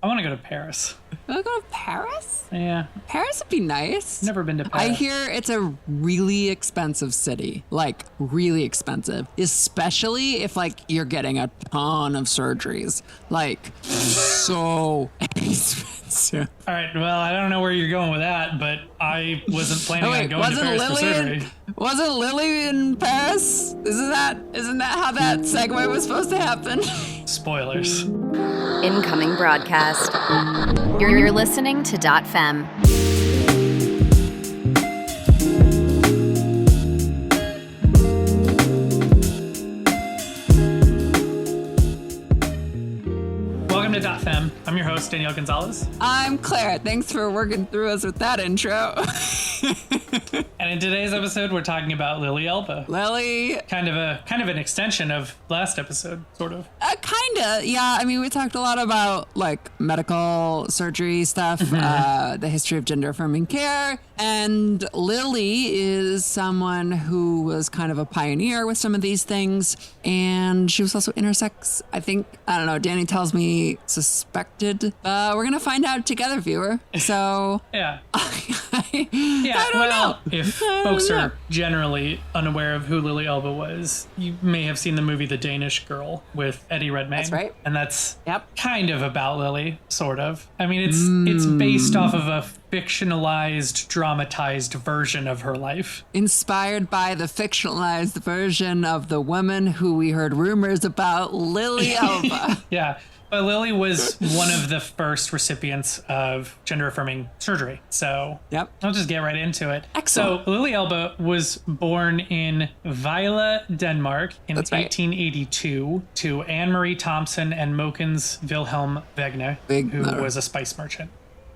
I want to go to Paris. You want to go to Paris? Yeah. Paris would be nice. Never been to Paris. I hear it's a really expensive city. Like, really expensive. Especially if, like, you're getting a ton of surgeries. Like, so expensive. All right, well, I don't know where you're going with that, but I wasn't planning on going to Paris for surgery. Wasn't Lily in Paris? Isn't that how that segue was supposed to happen? Spoilers. Incoming broadcast. You're listening to .fem. Welcome to .fem. I'm your host, Danielle Gonzalez. I'm Claire. Thanks for working through us with that intro. And in today's episode, we're talking about Lili Elbe. Lily. Kind of an extension of last episode, sort of. Kinda, yeah. I mean, we talked a lot about like medical surgery stuff, the history of gender-affirming care, and Lili is someone who was kind of a pioneer with some of these things, and she was also intersex. I think, I don't know, Danny tells me suspected. We're gonna find out together, viewer. So yeah. I don't well, know. If folks are generally unaware of who Lili Elbe was, you may have seen the movie The Danish Girl with Eddie Redmayne. That's right. And that's Yep. kind of about Lili, sort of. I mean, it's based off of a fictionalized, dramatized version of her life. Inspired by the fictionalized version of the woman who we heard rumors about, Lili Elbe. Yeah. But Lili was one of the first recipients of gender-affirming surgery. So Yep. I'll just get right into it. Excellent. So Lili Elbe was born in Vejle, Denmark in That's right. 1882 to Anne-Marie Thompson and Mokens Wilhelm Wegener, who was a spice merchant.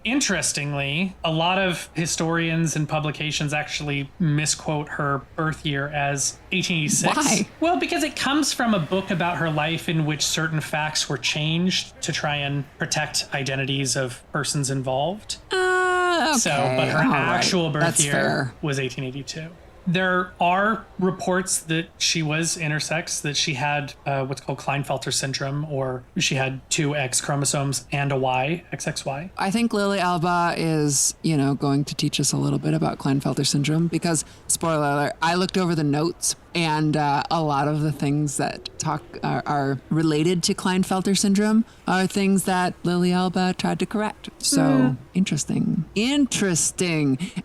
Interestingly, a lot of historians and publications actually misquote her birth year as 1886. Why? Well, because it comes from a book about her life in which certain facts were changed to try and protect identities of persons involved. Okay. So, but her All actual right. birth That's year fair. was 1882. There are reports that she was intersex, that she had what's called Klinefelter syndrome, or she had two X chromosomes and a Y, XXY. I think Lili Elbe is, going to teach us a little bit about Klinefelter syndrome because, spoiler alert, I looked over the notes and a lot of the things that are related to Klinefelter syndrome are things that Lili Elbe tried to correct. So interesting.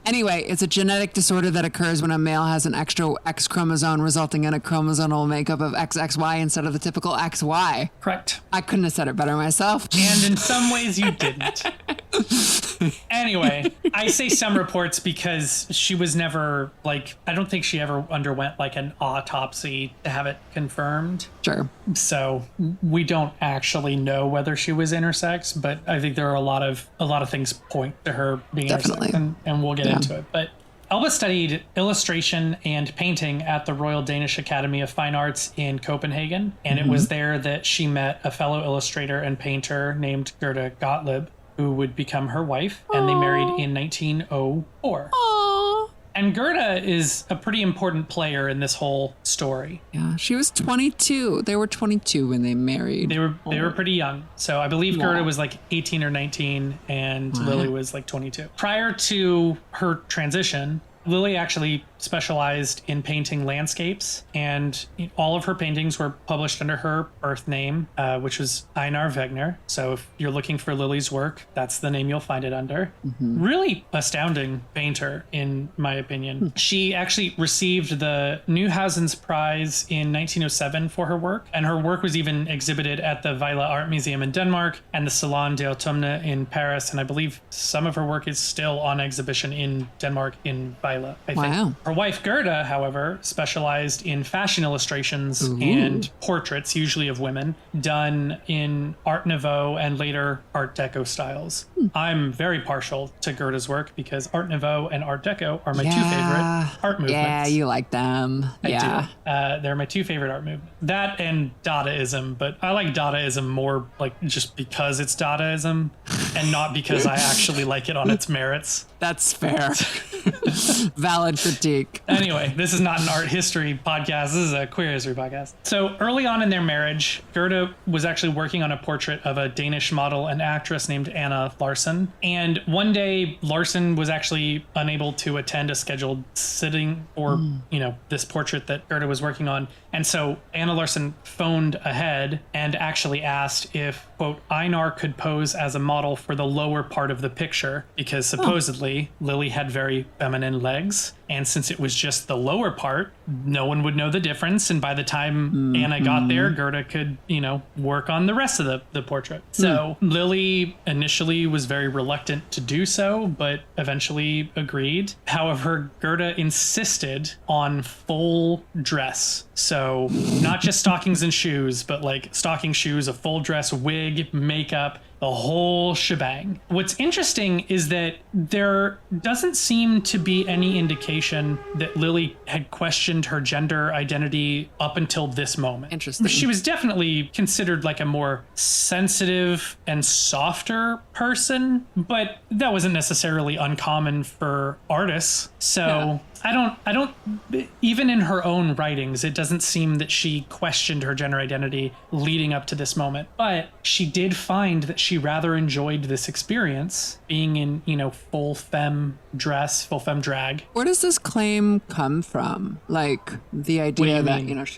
Anyway, it's a genetic disorder that occurs when a male has an extra X chromosome resulting in a chromosomal makeup of XXY instead of the typical XY. Correct. I couldn't have said it better myself. And in some ways you didn't. Anyway, I say some reports because she was never, I don't think she ever underwent an autopsy to have it confirmed. Sure. So we don't actually know whether she was intersex, but I think there are a lot of things point to her being Definitely. intersex, and we'll get into it. But Elbe studied illustration and painting at the Royal Danish Academy of Fine Arts in Copenhagen, and it was there that she met a fellow illustrator and painter named Gerda Gottlieb, who would become her wife, and they married in 1904. Aww. And Gerda is a pretty important player in this whole story. Yeah, she was 22. They were 22 when they married. They were pretty young. So I believe Gerda was 18 or 19 and Lili was 22. Prior to her transition, Lili actually specialized in painting landscapes, and all of her paintings were published under her birth name, which was Einar Wegener. So if you're looking for Lili's work, that's the name you'll find it under. Really astounding painter, in my opinion. She actually received the Neuhausen's Prize in 1907 for her work, and her work was even exhibited at the Vejle Art Museum in Denmark and the Salon des Automnes in Paris, and I believe some of her work is still on exhibition in Denmark in Vejle, I think. Wow. Her wife Gerda, however, specialized in fashion illustrations and portraits, usually of women, done in Art Nouveau and later Art Deco styles. I'm very partial to Gerda's work because Art Nouveau and Art Deco are my two favorite art movements. Yeah, you like them. I do. They're my two favorite art movements. That and Dadaism, but I like Dadaism more just because it's Dadaism and not because I actually like it on its merits. That's fair. Valid critique. week. Anyway, this is not an art history podcast. This is a queer history podcast. So early on in their marriage, Gerda was actually working on a portrait of a Danish model and actress named Anna Larsen. And one day, Larsen was actually unable to attend a scheduled sitting for, this portrait that Gerda was working on. And so Anna Larsen phoned ahead and actually asked if, quote, Einar could pose as a model for the lower part of the picture, because supposedly Lili had very feminine legs. And since it was just the lower part, no one would know the difference. And by the time Anna got there, Gerda could, work on the rest of the portrait. So Lili initially was very reluctant to do so, but eventually agreed. However, Gerda insisted on full dress. So not just stockings and shoes, but like stocking shoes, a full dress, wig, makeup, the whole shebang. What's interesting is that there doesn't seem to be any indication that Lili had questioned her gender identity up until this moment. Interesting. She was definitely considered like a more sensitive and softer person, but that wasn't necessarily uncommon for artists. So I don't, even in her own writings, it doesn't seem that she questioned her gender identity leading up to this moment. But she did find that she rather enjoyed this experience being in, full femme dress, full femme drag. Where does this claim come from? Like the idea that,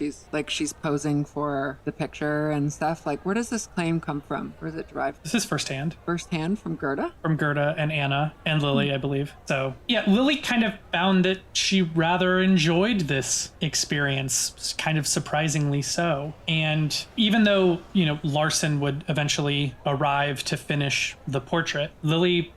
she's posing for the picture and stuff. Like, where does this claim come from? Where does it derive? This is firsthand. Firsthand from Gerda? From Gerda and Anna and Lili, I believe. So yeah, Lili kind of found that she rather enjoyed this experience, kind of surprisingly so. And even though, Larsen would eventually arrive to finish the portrait, Lili,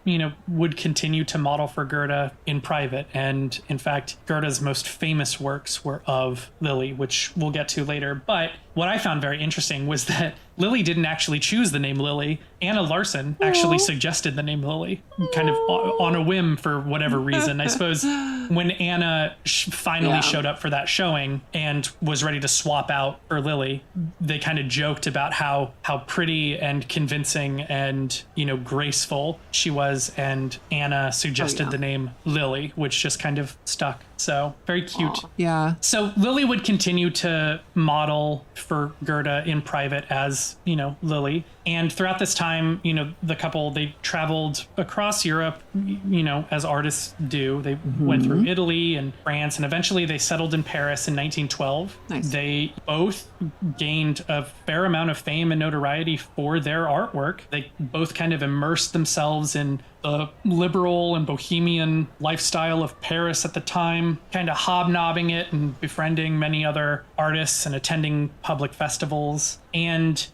would continue to model for Gerda in private. And in fact, Gerda's most famous works were of Lili, which we'll get to later. But what I found very interesting was that Lili didn't actually choose the name Lili. Anna Larsen actually suggested the name Lili, kind of on a whim for whatever reason. I suppose when Anna finally showed up for that showing and was ready to swap out for Lili, they kind of joked about how pretty and convincing and, graceful she was. And Anna suggested the name Lili, which just kind of stuck. So very cute. Aww. Yeah. So Lili would continue to model for Gerda in private as, Lili. And throughout this time, the couple, they traveled across Europe, as artists do. They went through Italy and France, and eventually they settled in Paris in 1912. Nice. They both gained a fair amount of fame and notoriety for their artwork. They both kind of immersed themselves in the liberal and bohemian lifestyle of Paris at the time, kind of hobnobbing it and befriending many other artists and attending public festivals. And,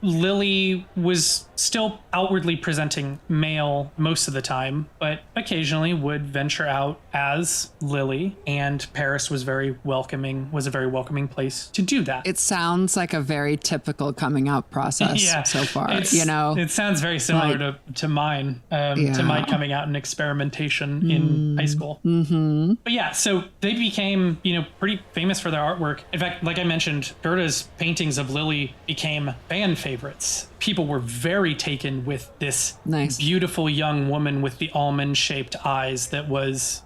Lili was still outwardly presenting male most of the time, but occasionally would venture out as Lili, and Paris was a very welcoming place to do that. It sounds like a very typical coming out process so far, It sounds very similar to mine, to my coming out and experimentation in high school. Mm-hmm. But yeah, so they became, pretty famous for their artwork. In fact, like I mentioned, Gerda's paintings of Lili became fan favorites. People were very taken with this beautiful young woman with the almond-shaped eyes that was,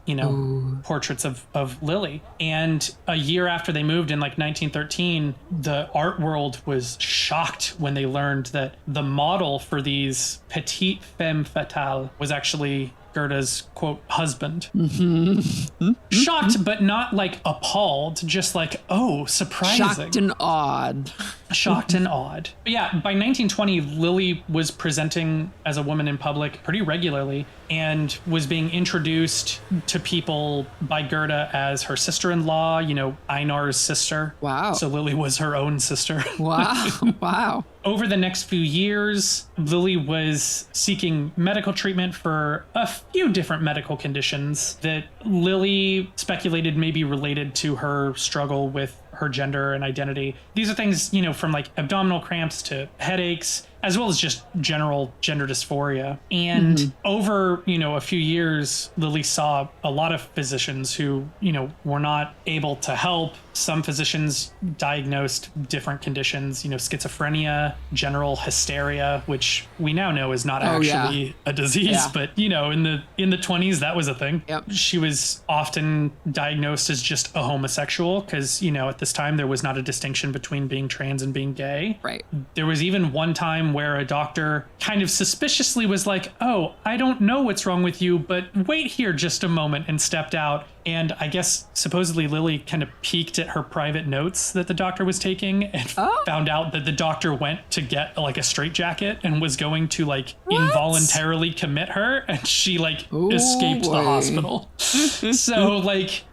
portraits of Lili. And a year after they moved in 1913, the art world was shocked when they learned that the model for these petite femme fatale was actually Gerda's, quote, husband. Mm-hmm. Shocked, but not appalled, just oh, surprising. Shocked and awed. Shocked and awed. But yeah, by 1920, Lili was presenting as a woman in public pretty regularly and was being introduced to people by Gerda as her sister-in-law, Einar's sister. Wow. So Lili was her own sister. Wow. Wow. Over the next few years, Lili was seeking medical treatment for a few different medical conditions that Lili speculated may be related to her struggle with her gender and identity. These are things, from abdominal cramps to headaches as well as just general gender dysphoria. And over, a few years, Lili saw a lot of physicians who, were not able to help. Some physicians diagnosed different conditions, schizophrenia, general hysteria, which we now know is not actually a disease, but in the 20s that was a thing. Yep. She was often diagnosed as just a homosexual because, at this time there was not a distinction between being trans and being gay. Right. There was even one time where a doctor kind of suspiciously was like, "Oh, I don't know what's wrong with you, but wait here just a moment," and stepped out. And I guess supposedly Lili kind of peeked at her private notes that the doctor was taking and found out that the doctor went to get like a straitjacket and was going to like involuntarily commit her, and she escaped the hospital. So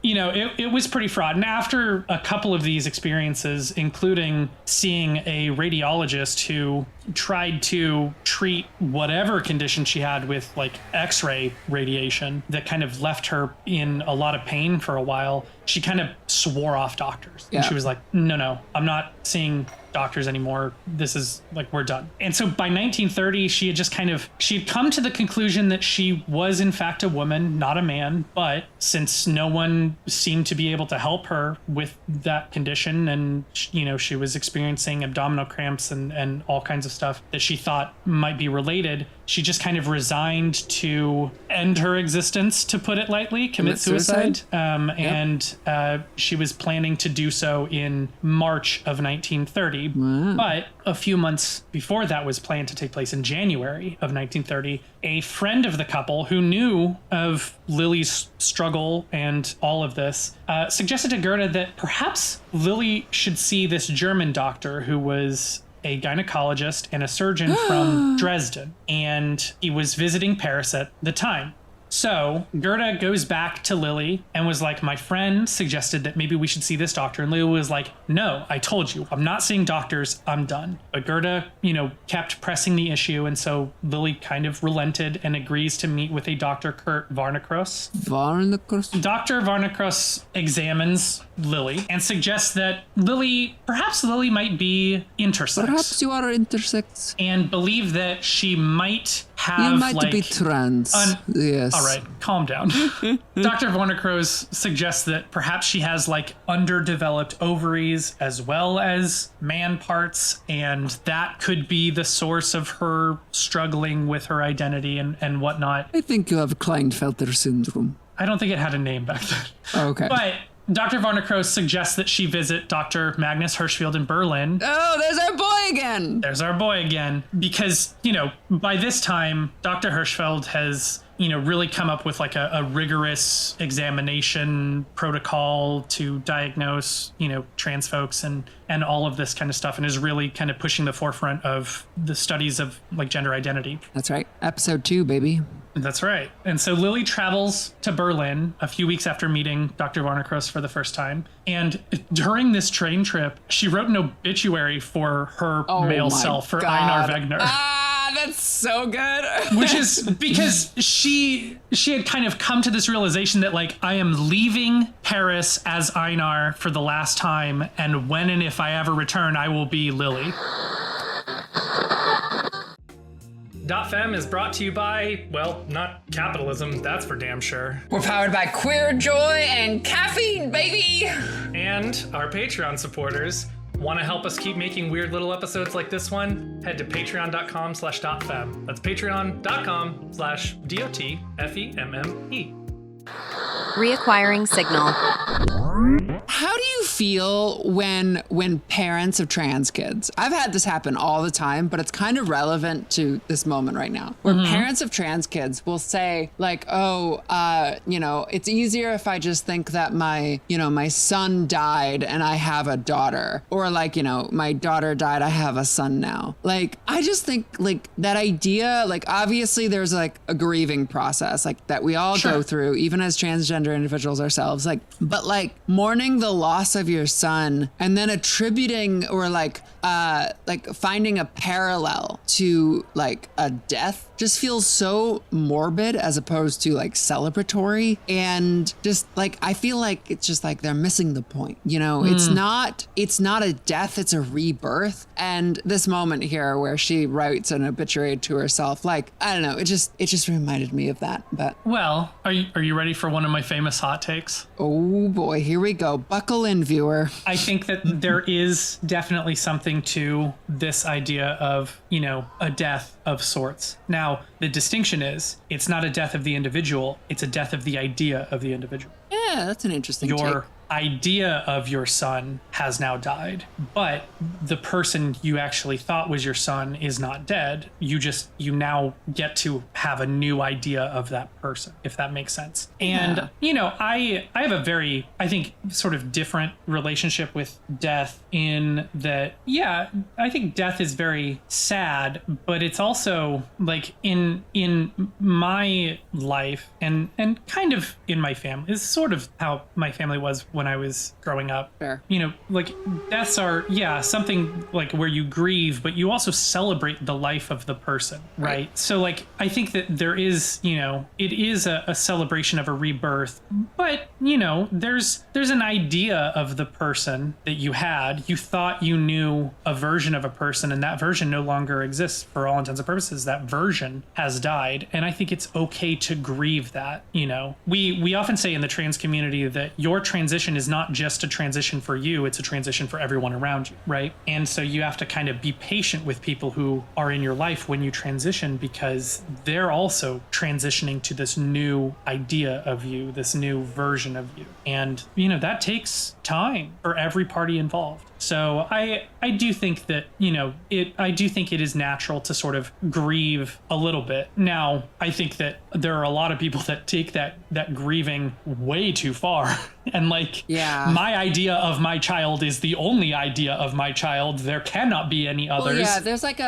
it was pretty fraught. And after a couple of these experiences, including seeing a radiologist who tried to treat whatever condition she had with X-ray radiation that kind of left her in a lot of pain for a while, she kind of swore off doctors. Yeah. And she was like, no, I'm not seeing doctors anymore. This is we're done. And so by 1930, she had come to the conclusion that she was in fact a woman, not a man. But since no one seemed to be able to help her with that condition, and she was experiencing abdominal cramps and all kinds of stuff that she thought might be related, she just kind of resigned to end her existence, to put it lightly, commit suicide. And she was planning to do so in March of 1930. Wow. But a few months before that was planned to take place in January of 1930. A friend of the couple who knew of Lili's struggle and all of this suggested to Gerda that perhaps Lili should see this German doctor who was a gynecologist and a surgeon from Dresden, and he was visiting Paris at the time. So Gerda goes back to Lili and was like, "My friend suggested that maybe we should see this doctor." And Lili was like, "No, I told you, I'm not seeing doctors. I'm done." But Gerda, kept pressing the issue. And so Lili kind of relented and agrees to meet with a Dr. Kurt Varnekroos. Dr. Varnekroos examines Lili and suggests that perhaps Lili might be intersex. Perhaps you are intersex. And believe that she might have You might be trans. Yes. All right, calm down. Dr. Varnekroos suggests that perhaps she has underdeveloped ovaries as well as man parts, and that could be the source of her struggling with her identity and whatnot. I think you have Klinefelter syndrome. I don't think it had a name back then. Okay. But Dr. Varnekroos suggests that she visit Dr. Magnus Hirschfeld in Berlin. Oh, there's our boy again. There's our boy again. Because, by this time, Dr. Hirschfeld has, really come up with a rigorous examination protocol to diagnose, trans folks and all of this kind of stuff, and is really kind of pushing the forefront of the studies of gender identity. That's right. Episode 2, baby. That's right. And so Lili travels to Berlin a few weeks after meeting Dr. Varnekroos for the first time. And during this train trip, she wrote an obituary for her male self, for Einar Wegner. Ah, that's so good. Which is because she had kind of come to this realization that I am leaving Paris as Einar for the last time, and when and if I ever return, I will be Lili. .fem is brought to you by, well, not capitalism, that's for damn sure. We're powered by queer joy and caffeine, baby! And our Patreon supporters. Want to help us keep making weird little episodes like this one? Head to patreon.com/.fem. That's patreon.com/DOTFEMME. Reacquiring signal. How do you feel when parents of trans kids, I've had this happen all the time, but it's kind of relevant to this moment right now, where parents of trans kids will say it's easier if I just think that my son died and I have a daughter, or my daughter died, I have a son now. I just think that idea, obviously there's a grieving process that we all go through, even as transgender individuals ourselves, but mourning grieving the loss of your son and then attributing or like finding a parallel to like a death just feels so morbid as opposed to like celebratory. And just like, I feel like it's just like they're missing the point. You know, it's not a death, it's a rebirth. And this moment here where she writes an obituary to herself, like, I don't know, it just reminded me of that. But well, are you ready for one of my famous hot takes? Oh boy, here we go. Buckle in, viewer. I think that there is definitely something to this idea of, you know, a death of sorts. Now, the distinction is it's not a death of the individual, it's a death of the idea of the individual. Yeah, that's an interesting take. Your idea of your son has now died, but the person you actually thought was your son is not dead. You now get to have a new idea of that person, if that makes sense. And, you know, I have a very, I think, sort of different relationship with death in that, yeah, I think death is very sad, but it's also like in my life and kind of in my family, is sort of how my family was when I was growing up. Fair. You know, like deaths are, yeah, something like where you grieve, but you also celebrate the life of the person, right? So like, I think that there is, you know, it is a celebration of a rebirth, but you know, there's an idea of the person that you had. You thought you knew a version of a person, and that version no longer exists for all intents and purposes. That version has died. And I think it's okay to grieve that. You know, we often say in the trans community that your transition is not just a transition for you, it's a transition for everyone around you, right? And so you have to kind of be patient with people who are in your life when you transition, because they're also transitioning to this new idea of you, this new version of you. And, you know, that takes time for every party involved. So I do think that, you know, I do think it is natural to sort of grieve a little bit. Now, I think that there are a lot of people that take that grieving way too far. And like, my idea of my child is the only idea of my child. There cannot be any others. Well, yeah, there's like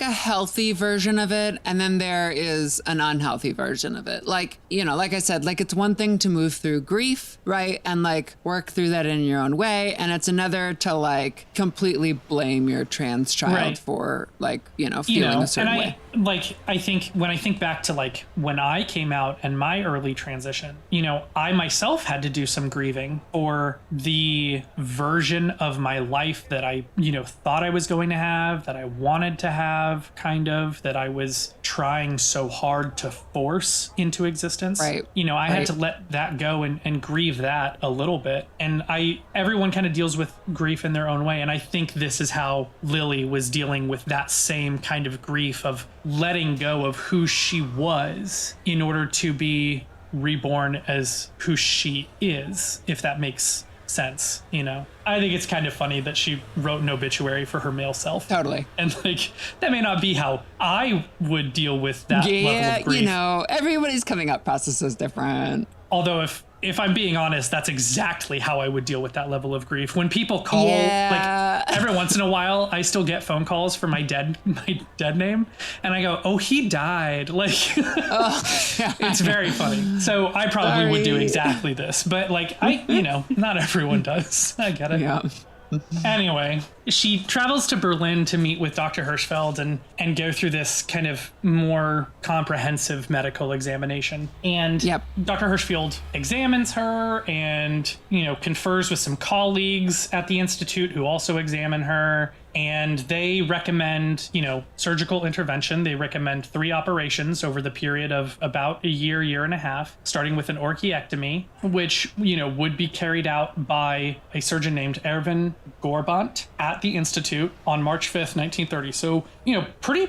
a healthy version of it, and then there is an unhealthy version of it. Like, you know, like I said, like it's one thing to move through grief, right? And like work through that in your own way. And it's another to like completely blame your trans child for like, you know, feeling a certain way. I think when I think back to like when I came out and my early transition, you know, I myself had to do some grieving for the version of my life that I, you know, thought I was going to have, that I wanted to have, kind of, that I was trying so hard to force into existence. Right. You know, I had to let that go and grieve that a little bit. And everyone kind of deals with grief in their own way. And I think this is how Lili was dealing with that same kind of grief of letting go of who she was in order to be reborn as who she is, if that makes sense. You know, I think it's kind of funny that she wrote an obituary for her male self. Totally. And like, that may not be how I would deal with that level of grief. You know, everybody's coming up process is different. Although if I'm being honest, that's exactly how I would deal with that level of grief. When people call, like every once in a while, I still get phone calls for my dead name, and I go, "Oh, he died!" Like, it's very funny. So I probably would do exactly this, but like you know, not everyone does. I get it. Yeah. Anyway, she travels to Berlin to meet with Dr. Hirschfeld and go through this kind of more comprehensive medical examination. And Dr. Hirschfeld examines her and, you know, confers with some colleagues at the Institute who also examine her. And they recommend, you know, surgical intervention. They recommend 3 operations over the period of about a year and a half, starting with an orchiectomy, which, you know, would be carried out by a surgeon named Erwin Gorbant at the Institute on March 5th, 1930. So, you know, pretty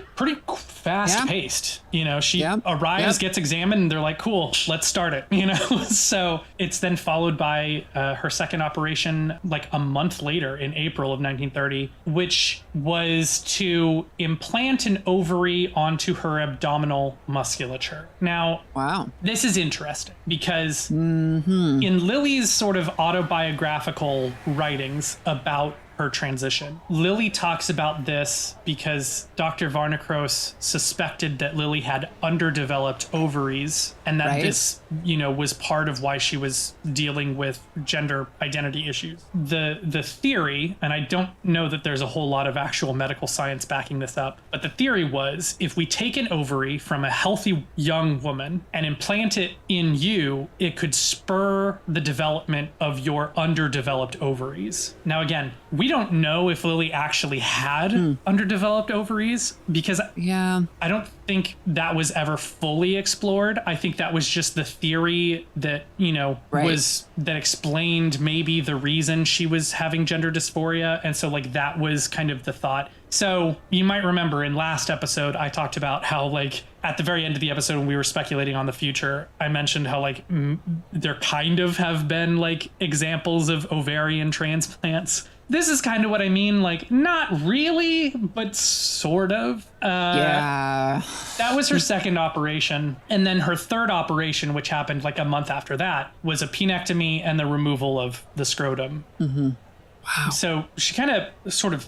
fast paced. You know, she arrives, gets examined, and they're like, cool, let's start it, you know? So it's then followed by her second operation like a month later in April of 1930, which was to implant an ovary onto her abdominal musculature. Now, this is interesting because in Lili's sort of autobiographical writings about her transition. Lili talks about this because Dr. Varnacross suspected that Lili had underdeveloped ovaries, and that this, was part of why she was dealing with gender identity issues. The theory, and I don't know that there's a whole lot of actual medical science backing this up, but the theory was if we take an ovary from a healthy young woman and implant it in you, it could spur the development of your underdeveloped ovaries. Now, again, we don't know if Lili actually had underdeveloped ovaries because I don't think that was ever fully explored. I think that was just the theory that, that explained maybe the reason she was having gender dysphoria. And so like that was kind of the thought. So you might remember in last episode, I talked about how like at the very end of the episode when we were speculating on the future, I mentioned how like there kind of have been like examples of ovarian transplants. This is kind of what I mean, like not really, but sort of. That was her second operation. And then her third operation, which happened like a month after that, was a penectomy and the removal of the scrotum. Mm-hmm. Wow. So she kind of sort of,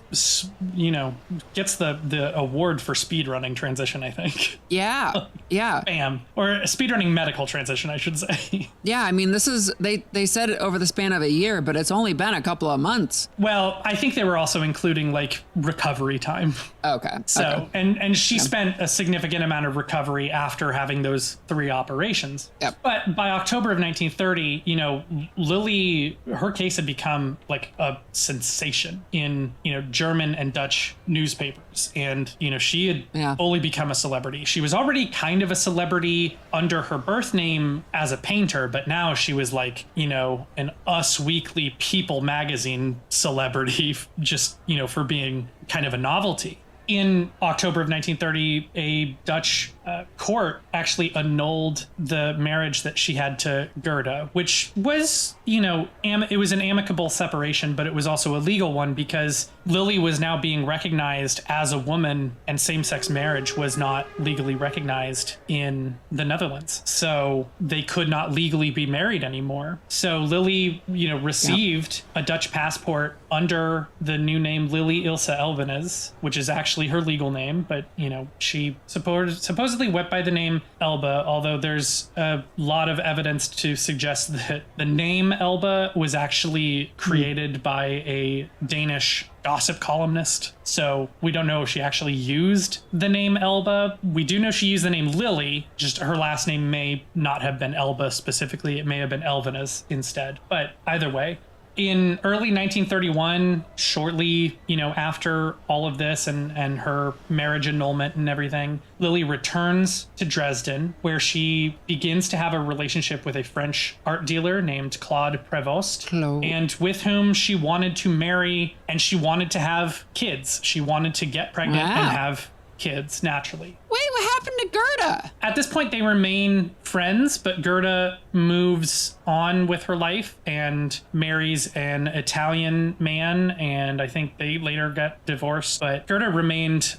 gets the award for speedrunning transition, I think. Yeah. Yeah. Bam. Or speedrunning medical transition, I should say. Yeah. I mean, this is, they said it over the span of a year, but it's only been a couple of months. Well, I think they were also including like recovery time. Okay. So, and she spent a significant amount of recovery after having those 3 operations. Yep. But by October of 1930, Lili, her case had become like a sensation in, German and Dutch newspapers. And, she had fully become a celebrity. She was already kind of a celebrity under her birth name as a painter, but now she was like, an Us Weekly People magazine celebrity just, for being kind of a novelty. In October of 1930, a Dutch court actually annulled the marriage that she had to Gerda, which was, it was an amicable separation, but it was also a legal one because Lili was now being recognized as a woman and same-sex marriage was not legally recognized in the Netherlands. So they could not legally be married anymore. So Lili, received a Dutch passport under the new name Lili Ilse Elvenes, which is actually her legal name, but, she supposedly went by the name Elbe, although there's a lot of evidence to suggest that the name Elbe was actually created by a Danish gossip columnist. So we don't know if she actually used the name Elbe. We do know she used the name Lili, just her last name may not have been Elbe specifically. It may have been Elvenes instead. But either way, in early 1931, shortly, after all of this and her marriage annulment and everything, Lili returns to Dresden, where she begins to have a relationship with a French art dealer named Claude Prévost, and with whom she wanted to marry and she wanted to have kids. She wanted to get pregnant and have kids naturally. Wait, what happened to Gerda? At this point, they remain friends, but Gerda moves on with her life and marries an Italian man, and I think they later got divorced. But Gerda remained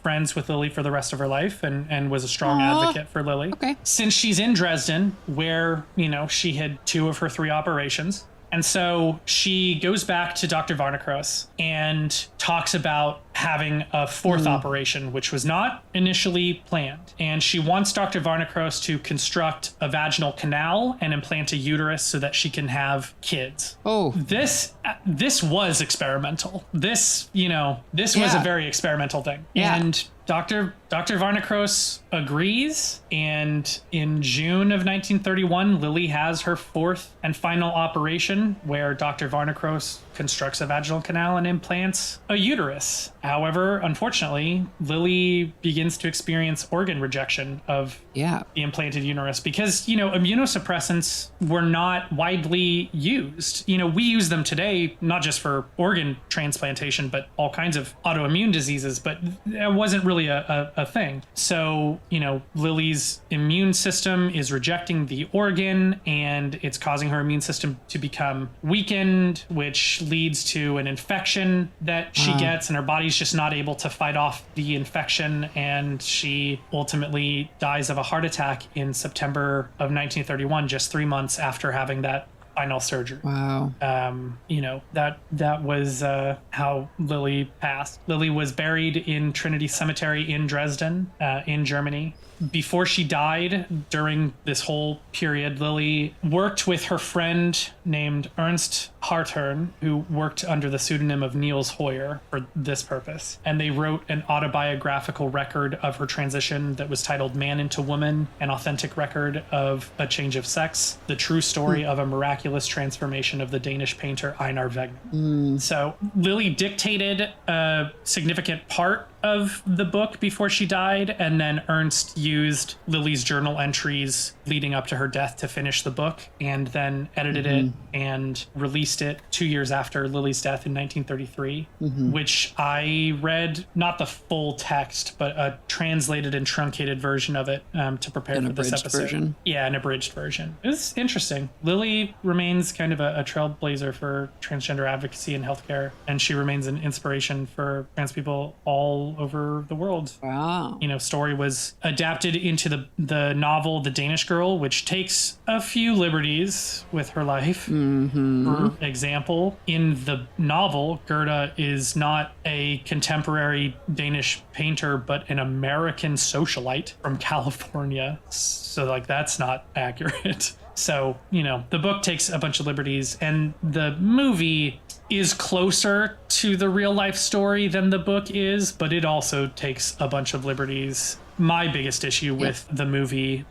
friends with Lili for the rest of her life and was a strong advocate for Lili. Okay. Since she's in Dresden, where, she had 2 of her 3 operations, and so she goes back to Dr. Varnacross and talks about having a 4th operation, which was not initially planned. And she wants Dr. Varnacross to construct a vaginal canal and implant a uterus so that she can have kids. Oh. This was experimental. This was a very experimental thing. Yeah. And Dr. Varnacross agrees, and in June of 1931, Lili has her 4th and final operation, where Dr. Varnacross constructs a vaginal canal and implants a uterus. However, unfortunately, Lili begins to experience organ rejection of the implanted uterus because, immunosuppressants were not widely used. We use them today, not just for organ transplantation, but all kinds of autoimmune diseases, but it wasn't really a thing. So, Lili's immune system is rejecting the organ and it's causing her immune system to become weakened, which leads to an infection that she gets, and her body's just not able to fight off the infection, and she ultimately dies of a heart attack in September of 1931, just 3 months after having that final surgery. Wow. That was how Lili passed. Lili was buried in Trinity Cemetery in Dresden, in Germany. Before she died, during this whole period, Lili worked with her friend named Ernst Hartern, who worked under the pseudonym of Niels Hoyer for this purpose. And they wrote an autobiographical record of her transition that was titled Man into Woman, an authentic record of a change of sex, the true story of a miraculous transformation of the Danish painter Einar Wegner. So Lili dictated a significant part of the book before she died, and then Ernst used Lili's journal entries leading up to her death to finish the book, and then edited it and released it 2 years after Lili's death in 1933, which I read, not the full text, but a translated and truncated version of it to prepare for this episode. Version. Yeah, an abridged version. It was interesting. Lili remains kind of a trailblazer for transgender advocacy in healthcare, and she remains an inspiration for trans people all over the world. Wow. Story was adapted into the novel The Danish Girl, which takes a few liberties with her life. For example, in the novel, Gerda is not a contemporary Danish painter, but an American socialite from California. So, that's not accurate. So, the book takes a bunch of liberties, and the movie is closer to the real life story than the book is, but it also takes a bunch of liberties. My biggest issue with the movie,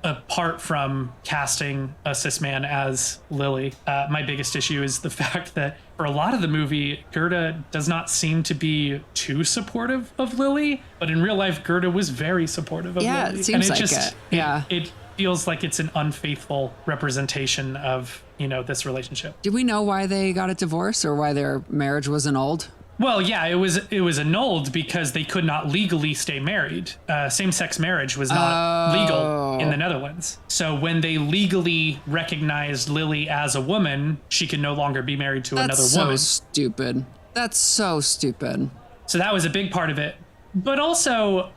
apart from casting a cis man as Lili, my biggest issue is the fact that for a lot of the movie, Gerda does not seem to be too supportive of Lili, but in real life, Gerda was very supportive of Lili. Yeah, it seems like it. Yeah. It feels like it's an unfaithful representation of, this relationship. Do we know why they got a divorce or why their marriage was annulled? Well, yeah, it was annulled because they could not legally stay married. Same-sex marriage was not legal in the Netherlands. So when they legally recognized Lili as a woman, she could no longer be married to another woman. That's so stupid. That's so stupid. So that was a big part of it. But also,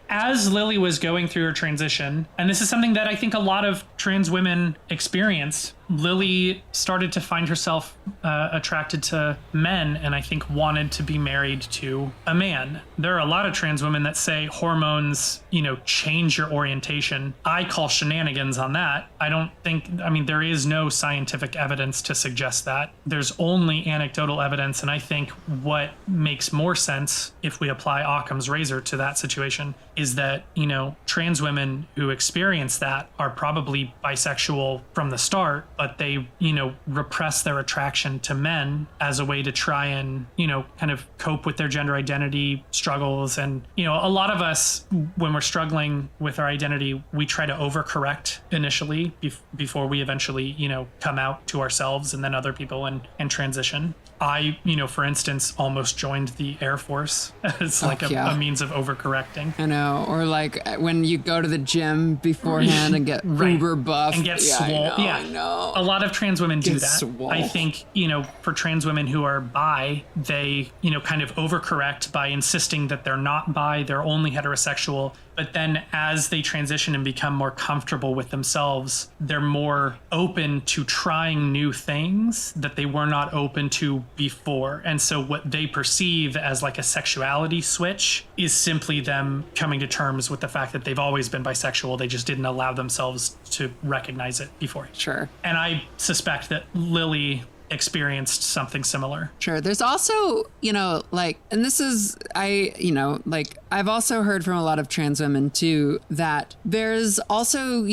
as Lili was going through her transition, and this is something that I think a lot of trans women experience, Lili started to find herself attracted to men, and I think wanted to be married to a man. There are a lot of trans women that say hormones, change your orientation. I call shenanigans on that. There is no scientific evidence to suggest that. There's only anecdotal evidence, and I think what makes more sense if we apply Occam's razor to that situation is that, trans women who experience that are probably bisexual from the start, but they, repress their attraction to men as a way to try and, kind of cope with their gender identity struggles. And, a lot of us, when we're struggling with our identity, we try to overcorrect initially before we eventually, come out to ourselves and then other people and transition. I, for instance, almost joined the Air Force as a means of overcorrecting. I know. Or like when you go to the gym beforehand and get uber buff. And get swole. I know. A lot of trans women do that. Swole. I think, for trans women who are bi, they, kind of overcorrect by insisting that they're not bi, they're only heterosexual. But then as they transition and become more comfortable with themselves, they're more open to trying new things that they were not open to before. And so what they perceive as like a sexuality switch is simply them coming to terms with the fact that they've always been bisexual. They just didn't allow themselves to recognize it before. Sure. And I suspect that Lili experienced something similar. Sure. There's also, and this is, I've also heard from a lot of trans women too, that there's also,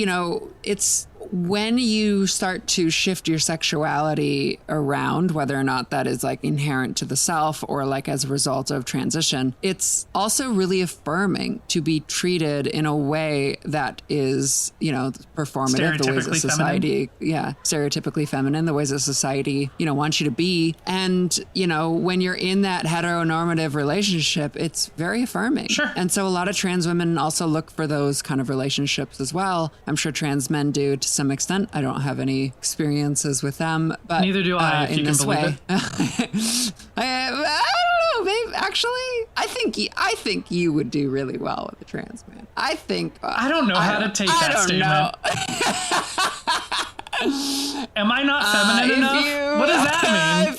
it's when you start to shift your sexuality around, whether or not that is like inherent to the self or like as a result of transition, it's also really affirming to be treated in a way that is, performative, the ways that society, stereotypically feminine, the ways that society, wants you to be. And, when you're in that heteronormative relationship, it's very affirming. Sure. And so a lot of trans women also look for those kind of relationships as well. I'm sure trans men do to some extent. I don't have any experiences with them, but neither do I, if in you this can believe way. it. I don't know, babe. Actually, I think you would do really well with a trans man. I don't know how to take that statement. Am I not feminine enough? What does that mean?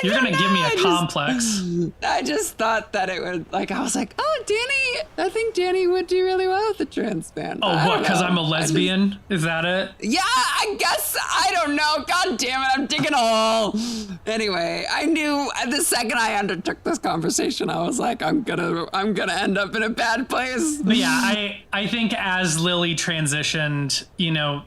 You're going to give me a complex. I just thought that it would, like, I was like, oh, Dany, I think Dany would do really well with the trans band. Oh, what, because I'm a lesbian? Is that it? Yeah, I guess, I don't know. God damn it, I'm digging a hole. Anyway, I knew the second I undertook this conversation, I was like, I'm gonna end up in a bad place. But yeah, I think as Lili transitioned, you know,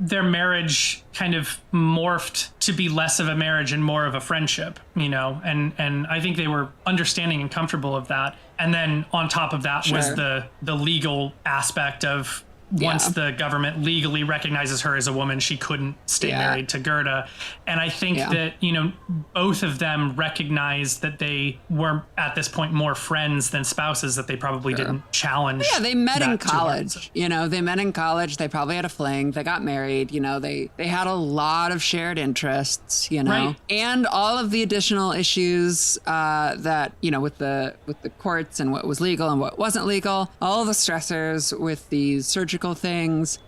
their marriage kind of morphed to be less of a marriage and more of a friendship, you know, and I think they were understanding and comfortable of that. And then on top of that was the legal aspect of once the government legally recognizes her as a woman, she couldn't stay married to Gerda. And I think that, you know, both of them recognized that they were at this point more friends than spouses, that they probably didn't challenge. Yeah, they met in college. You know, they met in college. They probably had a fling. They got married. You know, they had a lot of shared interests, you know, and all of the additional issues that, you know, with the courts and what was legal and what wasn't legal, all the stressors with these surgical things,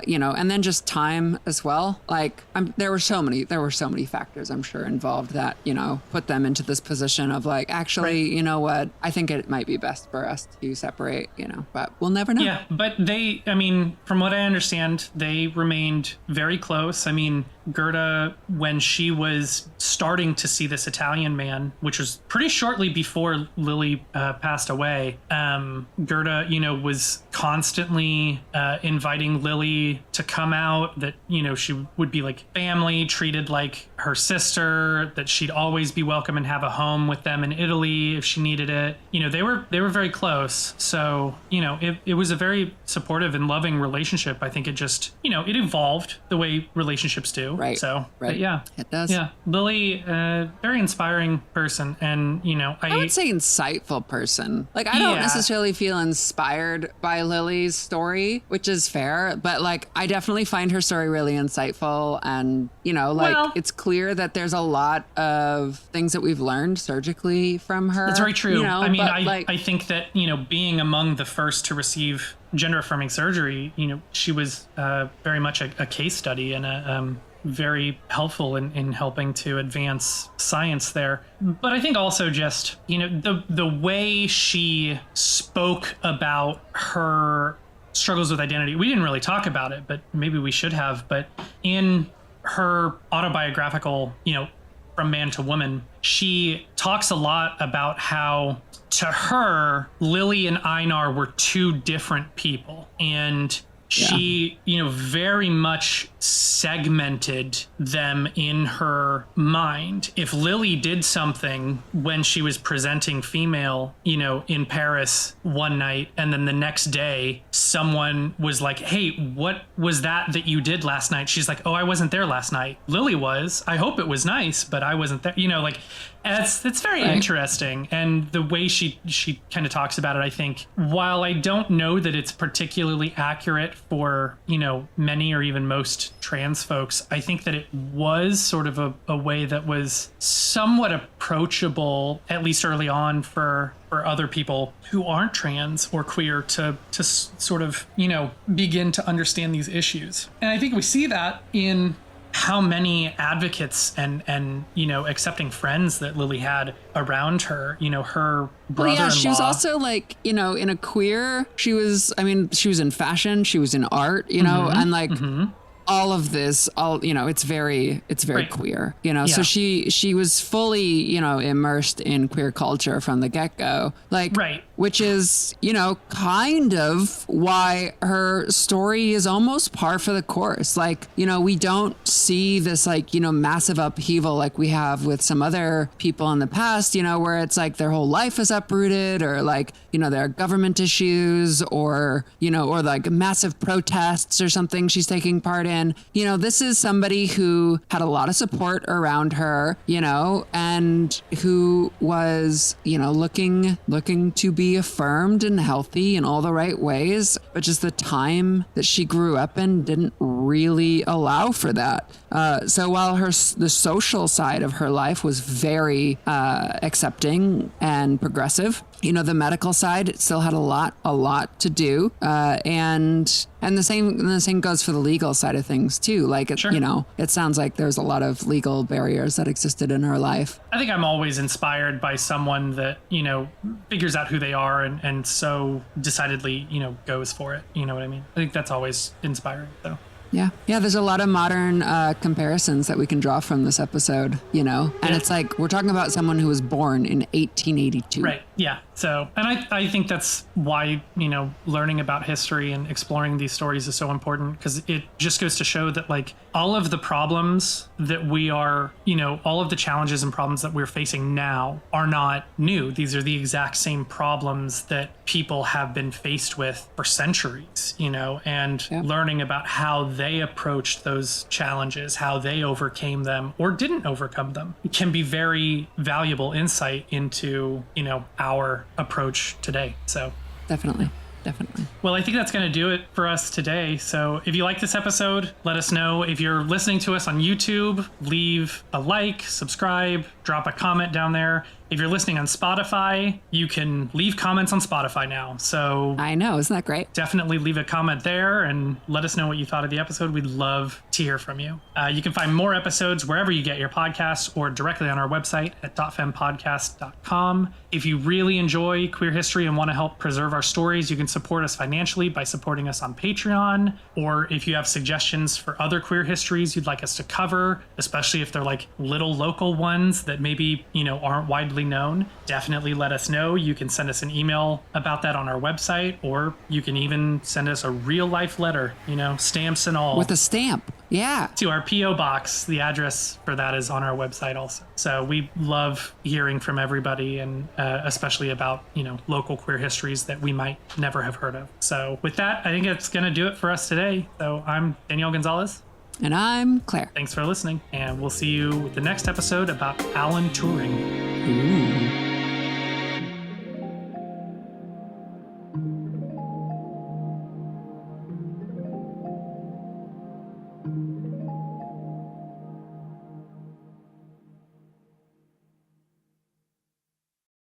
you know, and then just time as well. Like there were so many factors, I'm sure, involved that, you know, put them into this position of like, actually, you know what, I think it might be best for us to separate, you know, but we'll never know. Yeah, but I mean, from what I understand, they remained very close. I mean, Gerda, when she was starting to see this Italian man, which was pretty shortly before Lili passed away, Gerda, you know, was constantly inviting Lili to come out, that, you know, she would be like family, treated like her sister, that she'd always be welcome and have a home with them in Italy if she needed it. You know, they were very close. So, you know, it was a very supportive and loving relationship. I think it just, you know, it evolved the way relationships do. Right. So, right. Yeah. It does. Yeah. Lili, very inspiring person. And, you know, I would say insightful person. Like, I don't necessarily feel inspired by Lili's story, which is fair, but like, I definitely find her story really insightful. And, you know, like, it's clear that there's a lot of things that we've learned surgically from her. That's very true. You know, I mean, I think that, you know, being among the first to receive gender-affirming surgery, you know, she was very much a case study and a very helpful in helping to advance science there. But I think also just, you know, the way she spoke about her struggles with identity, we didn't really talk about it, but maybe we should have. But in her autobiographical, you know, From Man to Woman, she talks a lot about how, to her, Lili and Einar were two different people. And she, you know, very much segmented them in her mind. If Lili did something when she was presenting female, you know, in Paris one night, and then the next day someone was like, hey, what was that you did last night? She's like, oh, I wasn't there last night. Lili was. I hope it was nice, but I wasn't there. You know, like, it's very interesting. And the way she kind of talks about it, I think, while I don't know that it's particularly accurate for, you know, many or even most trans folks, I think that it was sort of a way that was somewhat approachable, at least early on, for other people who aren't trans or queer to sort of, you know, begin to understand these issues. And I think we see that in how many advocates and you know, accepting friends that Lili had around her. You know, her brother-in-law. Well, yeah, she was also like, you know, in a queer, she was in fashion, she was in art, you know, and like all of this, you know, it's very queer, you know. So she was fully, you know, immersed in queer culture from the get-go, like, which is, you know, kind of why her story is almost par for the course. Like, you know, we don't see this, like, you know, massive upheaval like we have with some other people in the past, you know, where it's like their whole life is uprooted, or like, you know, there are government issues, or, you know, or like massive protests or something she's taking part in. You know, this is somebody who had a lot of support around her, you know, and who was, you know, looking to be affirmed and healthy in all the right ways, but just the time that she grew up in didn't really allow for that. So while the social side of her life was very accepting and progressive, the medical side still had a lot to do. And the same goes for the legal side of things too. Like, Sure. It sounds like there's a lot of legal barriers that existed in her life. I think I'm always inspired by someone that, figures out who they are and so decidedly, goes for it. You know what I mean? I think that's always inspiring. So. Yeah. There's a lot of modern comparisons that we can draw from this episode, and it's like we're talking about someone who was born in 1882. Right. Yeah. So, and I think that's why, learning about history and exploring these stories is so important, because it just goes to show that, like, all of the problems that we are, all of the challenges and problems that we're facing now are not new. These are the exact same problems that people have been faced with for centuries, and learning about how they approached those challenges, how they overcame them or didn't overcome them, can be very valuable insight into, our approach today. So Definitely. Well, I think that's going to do it for us today. So if you like this episode, let us know. If you're listening to us on YouTube, leave a like, subscribe, drop a comment down there. If you're listening on Spotify, you can leave comments on Spotify now. So I know, isn't that great? Definitely leave a comment there and let us know what you thought of the episode. We'd love to hear from you. You can find more episodes wherever you get your podcasts or directly on our website at .fempodcast.com. If you really enjoy queer history and want to help preserve our stories, you can support us financially by supporting us on Patreon. Or if you have suggestions for other queer histories you'd like us to cover, especially if they're like little local ones that maybe, aren't widely known, definitely let us know. You can send us an email about that on our website, or you can even send us a real life letter, stamps and all. With a stamp. Yeah. To our P.O. box. The address for that is on our website also. So we love hearing from everybody, and especially about, local queer histories that we might never have heard of. So with that, I think it's going to do it for us today. So I'm Danielle Gonzalez. And I'm Claire. Thanks for listening, and we'll see you with the next episode about Alan Turing. Ooh.